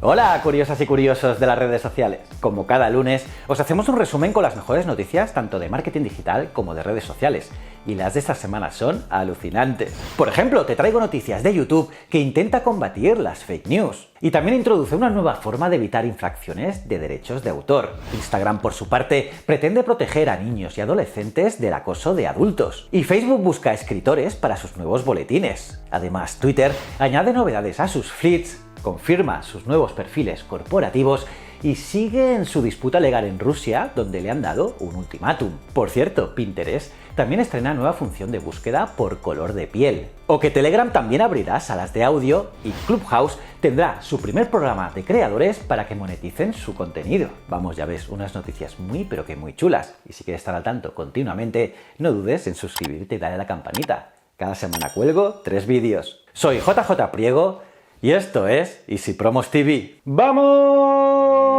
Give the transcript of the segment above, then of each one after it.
Hola, curiosas y curiosos de las redes sociales. Como cada lunes, os hacemos un resumen con las mejores noticias tanto de marketing digital como de redes sociales. Y las de esta semana son alucinantes. Por ejemplo, te traigo noticias de YouTube que intenta combatir las fake news. Y también introduce una nueva forma de evitar infracciones de derechos de autor. Instagram, por su parte, pretende proteger a niños y adolescentes del acoso de adultos. Y Facebook busca escritores para sus nuevos boletines. Además, Twitter añade novedades a sus feeds, confirma sus nuevos perfiles corporativos y sigue en su disputa legal en Rusia, donde le han dado un ultimátum. Por cierto, Pinterest también estrena nueva función de búsqueda por color de piel. O que Telegram también abrirá salas de audio y Clubhouse tendrá su primer programa de creadores para que moneticen su contenido. Vamos, ya ves, unas noticias muy pero que muy chulas. Y si quieres estar al tanto continuamente, no dudes en suscribirte y darle a la campanita. Cada semana cuelgo 3 vídeos. Soy JJ Priego y esto es Easy Promos TV. ¡Vamos!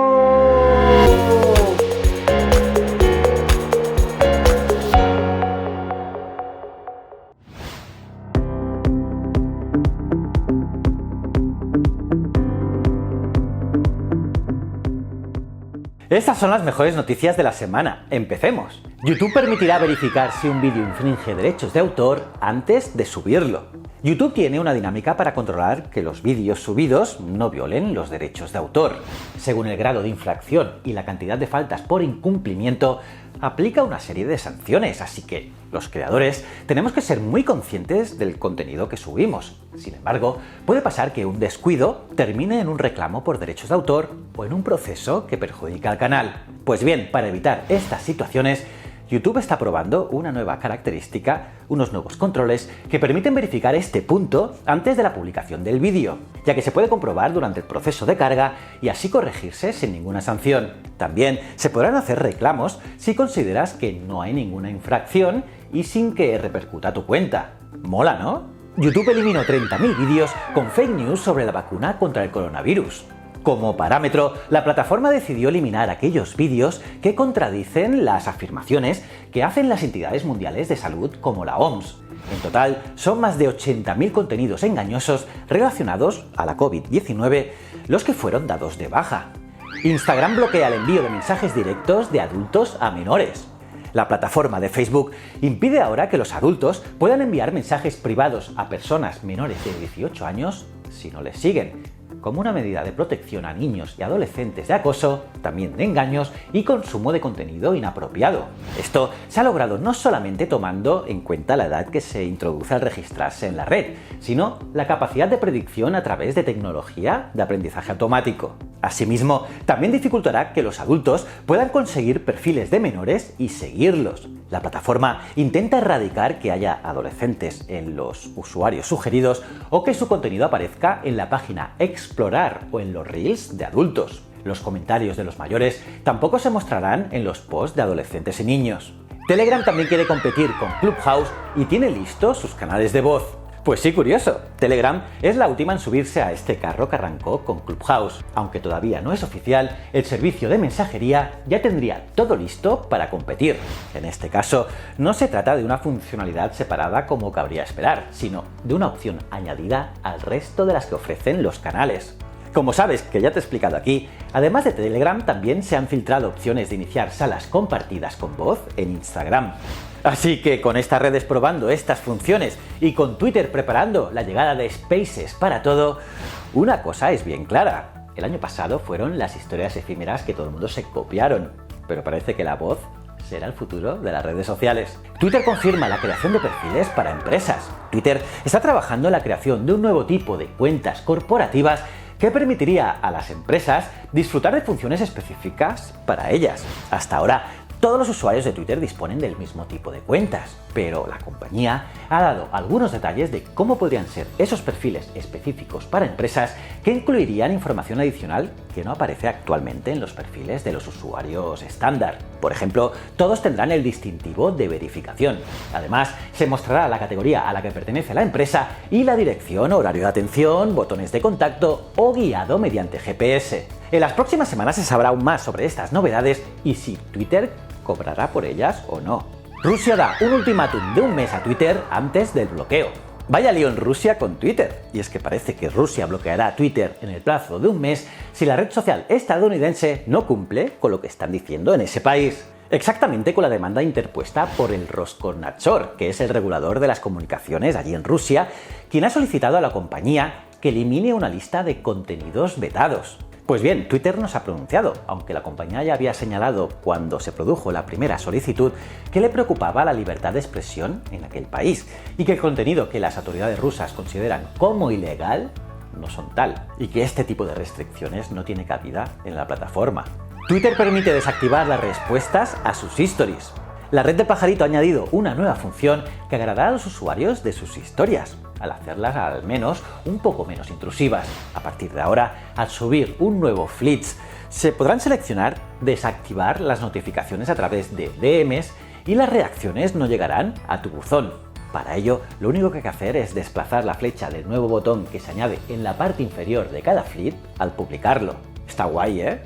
Estas son las mejores noticias de la semana. Empecemos. YouTube permitirá verificar si un vídeo infringe derechos de autor antes de subirlo. YouTube tiene una dinámica para controlar que los vídeos subidos no violen los derechos de autor. Según el grado de infracción y la cantidad de faltas por incumplimiento, aplica una serie de sanciones, así que los creadores tenemos que ser muy conscientes del contenido que subimos. Sin embargo, puede pasar que un descuido termine en un reclamo por derechos de autor o en un proceso que perjudica al canal. Pues bien, para evitar estas situaciones, YouTube está probando una nueva característica, unos nuevos controles que permiten verificar este punto antes de la publicación del vídeo, ya que se puede comprobar durante el proceso de carga y así corregirse sin ninguna sanción. También se podrán hacer reclamos si consideras que no hay ninguna infracción y sin que repercuta tu cuenta. Mola, ¿no? YouTube eliminó 30.000 vídeos con fake news sobre la vacuna contra el coronavirus. Como parámetro, la plataforma decidió eliminar aquellos vídeos que contradicen las afirmaciones que hacen las entidades mundiales de salud como la OMS. En total, son más de 80.000 contenidos engañosos relacionados a la COVID-19 los que fueron dados de baja. Instagram bloquea el envío de mensajes directos de adultos a menores. La plataforma de Facebook impide ahora que los adultos puedan enviar mensajes privados a personas menores de 18 años si no les siguen, como una medida de protección a niños y adolescentes de acoso, también de engaños y consumo de contenido inapropiado. Esto se ha logrado no solamente tomando en cuenta la edad que se introduce al registrarse en la red, sino la capacidad de predicción a través de tecnología de aprendizaje automático. Asimismo, también dificultará que los adultos puedan conseguir perfiles de menores y seguirlos. La plataforma intenta erradicar que haya adolescentes en los usuarios sugeridos o que su contenido aparezca en la página Explorar o en los Reels de adultos. Los comentarios de los mayores tampoco se mostrarán en los posts de adolescentes y niños. Telegram también quiere competir con Clubhouse y tiene listos sus canales de voz. Pues sí, curioso. Telegram es la última en subirse a este carro que arrancó con Clubhouse. Aunque todavía no es oficial, el servicio de mensajería ya tendría todo listo para competir. En este caso, no se trata de una funcionalidad separada como cabría esperar, sino de una opción añadida al resto de las que ofrecen los canales. Como sabes, que ya te he explicado aquí, además de Telegram también se han filtrado opciones de iniciar salas compartidas con voz en Instagram. Así que con estas redes probando estas funciones y con Twitter preparando la llegada de Spaces para todo, una cosa es bien clara. El año pasado fueron las historias efímeras que todo el mundo se copiaron, pero parece que la voz será el futuro de las redes sociales. Twitter confirma la creación de perfiles para empresas. Twitter está trabajando en la creación de un nuevo tipo de cuentas corporativas que permitiría a las empresas disfrutar de funciones específicas para ellas. Hasta ahora, todos los usuarios de Twitter disponen del mismo tipo de cuentas, pero la compañía ha dado algunos detalles de cómo podrían ser esos perfiles específicos para empresas que incluirían información adicional que no aparece actualmente en los perfiles de los usuarios estándar. Por ejemplo, todos tendrán el distintivo de verificación. Además, se mostrará la categoría a la que pertenece la empresa y la dirección, horario de atención, botones de contacto o guiado mediante GPS. En las próximas semanas se sabrá aún más sobre estas novedades y si Twitter cobrará por ellas o no. Rusia da un ultimátum de un mes a Twitter antes del bloqueo. Vaya lío en Rusia con Twitter, y es que parece que Rusia bloqueará Twitter en el plazo de un mes si la red social estadounidense no cumple con lo que están diciendo en ese país. Exactamente con la demanda interpuesta por el Roskomnadzor, que es el regulador de las comunicaciones allí en Rusia, quien ha solicitado a la compañía que elimine una lista de contenidos vetados. Pues bien, Twitter no se ha pronunciado, aunque la compañía ya había señalado cuando se produjo la primera solicitud que le preocupaba la libertad de expresión en aquel país y que el contenido que las autoridades rusas consideran como ilegal no son tal, y que este tipo de restricciones no tiene cabida en la plataforma. Twitter permite desactivar las respuestas a sus stories. La red de pajarito ha añadido una nueva función que agradará a los usuarios de sus historias, al hacerlas al menos un poco menos intrusivas. A partir de ahora, al subir un nuevo Fleets, se podrán seleccionar desactivar las notificaciones a través de DMs y las reacciones no llegarán a tu buzón. Para ello, lo único que hay que hacer es desplazar la flecha del nuevo botón que se añade en la parte inferior de cada Fleet al publicarlo. Está guay, ¿eh?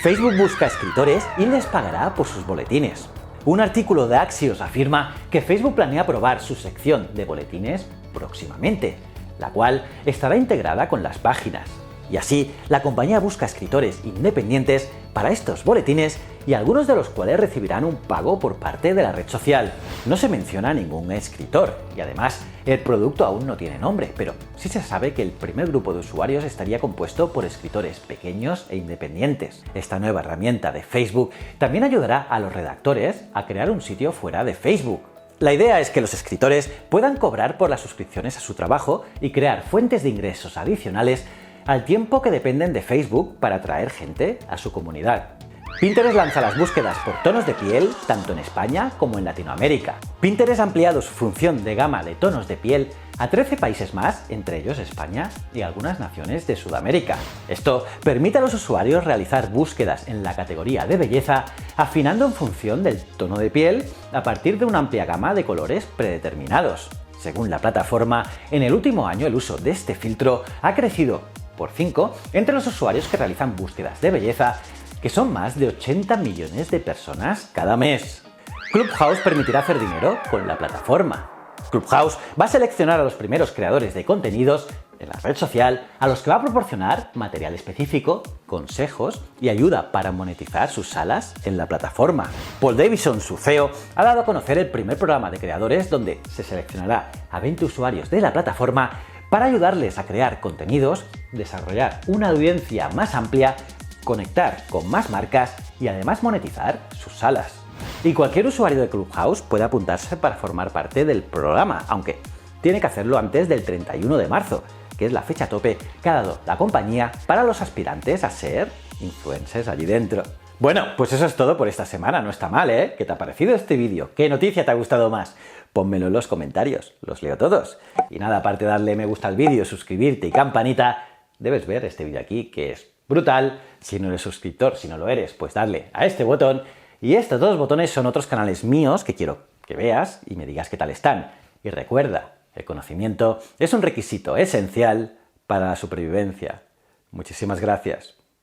Facebook busca escritores y les pagará por sus boletines. Un artículo de Axios afirma que Facebook planea probar su sección de boletines próximamente, la cual estará integrada con las páginas. Y así, la compañía busca escritores independientes para estos boletines y algunos de los cuales recibirán un pago por parte de la red social. No se menciona ningún escritor y además el producto aún no tiene nombre, pero sí se sabe que el primer grupo de usuarios estaría compuesto por escritores pequeños e independientes. Esta nueva herramienta de Facebook también ayudará a los redactores a crear un sitio fuera de Facebook. La idea es que los escritores puedan cobrar por las suscripciones a su trabajo y crear fuentes de ingresos adicionales al tiempo que dependen de Facebook para atraer gente a su comunidad. Pinterest lanza las búsquedas por tonos de piel tanto en España como en Latinoamérica. Pinterest ha ampliado su función de gama de tonos de piel a 13 países más, entre ellos España y algunas naciones de Sudamérica. Esto permite a los usuarios realizar búsquedas en la categoría de belleza, afinando en función del tono de piel a partir de una amplia gama de colores predeterminados. Según la plataforma, en el último año el uso de este filtro ha crecido por 5 entre los usuarios que realizan búsquedas de belleza, que son más de 80 millones de personas cada mes. Clubhouse permitirá hacer dinero con la plataforma. Clubhouse va a seleccionar a los primeros creadores de contenidos en la red social a los que va a proporcionar material específico, consejos y ayuda para monetizar sus salas en la plataforma. Paul Davidson, su CEO, ha dado a conocer el primer programa de creadores donde se seleccionará a 20 usuarios de la plataforma para ayudarles a crear contenidos, desarrollar una audiencia más amplia, conectar con más marcas y además monetizar sus salas. Y cualquier usuario de Clubhouse puede apuntarse para formar parte del programa, aunque tiene que hacerlo antes del 31 de marzo, que es la fecha tope que ha dado la compañía para los aspirantes a ser influencers allí dentro. Bueno, pues eso es todo por esta semana, no está mal, ¿eh? ¿Qué te ha parecido este vídeo? ¿Qué noticia te ha gustado más? Pónmelo en los comentarios, los leo todos. Y nada, aparte de darle me gusta al vídeo, suscribirte y campanita, debes ver este vídeo aquí, que es brutal. Si no eres suscriptor, si no lo eres, pues darle a este botón. Y estos dos botones son otros canales míos que quiero que veas y me digas qué tal están. Y recuerda, el conocimiento es un requisito esencial para la supervivencia. Muchísimas gracias.